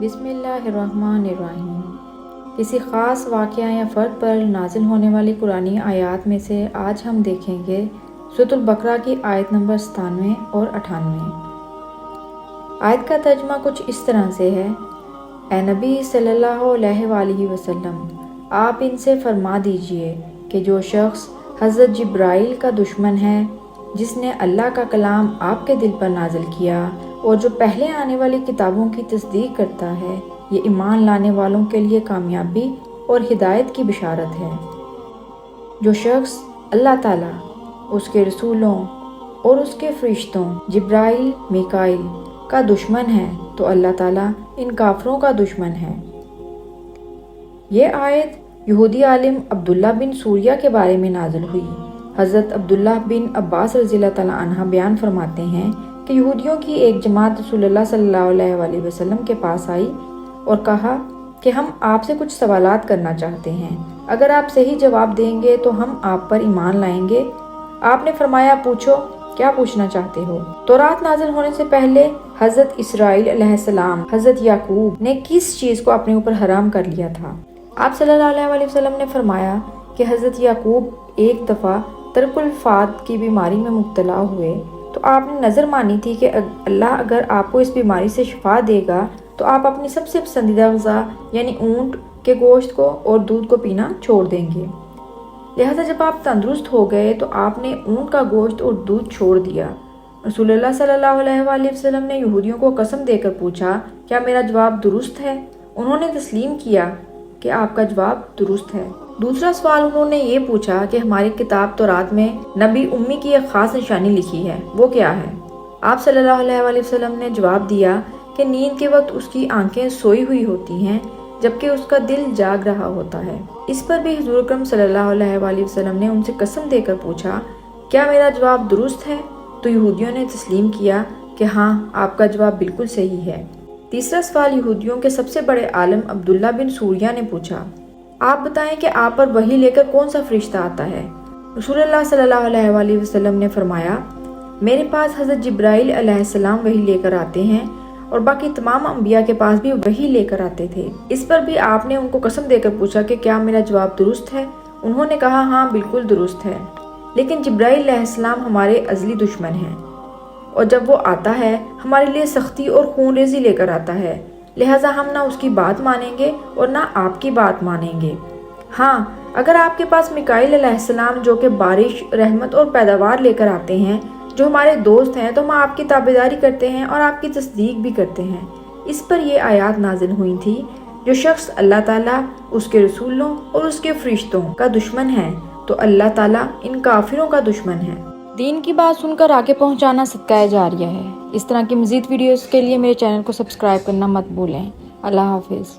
بسم اللہ الرحمن الرحیم۔ کسی خاص واقعہ یا فرد پر نازل ہونے والی قرآنی آیات میں سے آج ہم دیکھیں گے سورۃ البقرہ کی آیت نمبر 97 اور 98۔ آیت کا ترجمہ کچھ اس طرح سے ہے: اے نبی صلی اللہ علیہ وآلہ وسلم، آپ ان سے فرما دیجئے کہ جو شخص حضرت جبرائیل کا دشمن ہے، جس نے اللہ کا کلام آپ کے دل پر نازل کیا اور جو پہلے آنے والی کتابوں کی تصدیق کرتا ہے، یہ ایمان لانے والوں کے لیے کامیابی اور ہدایت کی بشارت ہے۔ جو شخص اللہ تعالیٰ، اس کے رسولوں اور اس کے فرشتوں جبرائیل، میکائیل کا دشمن ہے تو اللہ تعالیٰ ان کافروں کا دشمن ہے۔ یہ آیت یہودی عالم عبداللہ بن سوریہ کے بارے میں نازل ہوئی۔ حضرت عبداللہ بن عباس رضی اللہ تعالیٰ عنہ بیان فرماتے ہیں کہ یہودیوں کی ایک جماعت رسول اللہ صلی اللہ علیہ وآلہ وسلم کے پاس آئی اور کہا کہ ہم آپ سے کچھ سوالات کرنا چاہتے ہیں، اگر آپ صحیح جواب دیں گے تو ہم آپ پر ایمان لائیں گے۔ آپ نے فرمایا، پوچھو، کیا پوچھنا چاہتے ہو؟ تورات نازل ہونے سے پہلے حضرت اسرائیل علیہ السلام، حضرت یعقوب نے کس چیز کو اپنے اوپر حرام کر لیا تھا؟ آپ صلی اللہ علیہ وآلہ وسلم نے فرمایا کہ حضرت یعقوب ایک دفعہ ترک الفات کی بیماری میں مبتلا ہوئے تو آپ نے نظر مانی تھی کہ اللہ اگر آپ کو اس بیماری سے شفا دے گا تو آپ اپنی سب سے پسندیدہ غذا یعنی اونٹ کے گوشت کو اور دودھ کو پینا چھوڑ دیں گے۔ لہٰذا جب آپ تندرست ہو گئے تو آپ نے اونٹ کا گوشت اور دودھ چھوڑ دیا۔ رسول اللہ صلی اللہ علیہ وآلہ وسلم نے یہودیوں کو قسم دے کر پوچھا، کیا میرا جواب درست ہے؟ انہوں نے تسلیم کیا کہ آپ کا جواب درست ہے۔ دوسرا سوال انہوں نے یہ پوچھا کہ ہماری کتاب تورات میں نبی امی کی ایک خاص نشانی لکھی ہے، وہ کیا ہے؟ آپ صلی اللہ علیہ وآلہ وسلم نے جواب دیا کہ نیند کے وقت اس کی آنکھیں سوئی ہوئی ہوتی ہیں جبکہ اس کا دل جاگ رہا ہوتا ہے۔ اس پر بھی حضور اکرم صلی اللہ علیہ وآلہ وسلم نے ان سے قسم دے کر پوچھا، کیا میرا جواب درست ہے؟ تو یہودیوں نے تسلیم کیا کہ ہاں، آپ کا جواب بالکل صحیح ہے۔ تیسرا سوال یہودیوں کے سب سے بڑے عالم عبداللہ بن سوریہ نے پوچھا، آپ بتائیں کہ آپ پر وحی لے کر کون سا فرشتہ آتا ہے؟ رسول اللہ صلی اللہ علیہ وآلہ وسلم نے فرمایا، میرے پاس حضرت جبرائیل علیہ السلام وحی لے کر آتے ہیں اور باقی تمام انبیاء کے پاس بھی وحی لے کر آتے تھے۔ اس پر بھی آپ نے ان کو قسم دے کر پوچھا کہ کیا میرا جواب درست ہے؟ انہوں نے کہا، ہاں بالکل درست ہے، لیکن جبرائیل علیہ السلام ہمارے ازلی دشمن ہیں اور جب وہ آتا ہے ہمارے لیے سختی اور خون ریزی لے کر آتا ہے، لہٰذا ہم نہ اس کی بات مانیں گے اور نہ آپ کی بات مانیں گے۔ ہاں، اگر آپ کے پاس میکائیل علیہ السلام جو کہ بارش، رحمت اور پیداوار لے کر آتے ہیں، جو ہمارے دوست ہیں، تو ہم آپ کی تابعداری کرتے ہیں اور آپ کی تصدیق بھی کرتے ہیں۔ اس پر یہ آیات نازل ہوئی تھی، جو شخص اللہ تعالیٰ، اس کے رسولوں اور اس کے فرشتوں کا دشمن ہے تو اللہ تعالیٰ ان کافروں کا دشمن ہے۔ دین کی بات سن کر آگے پہنچانا صدقہ جاریہ ہے۔ اس طرح کی مزید ویڈیوز کے لیے میرے چینل کو سبسکرائب کرنا مت بھولیں۔ اللہ حافظ۔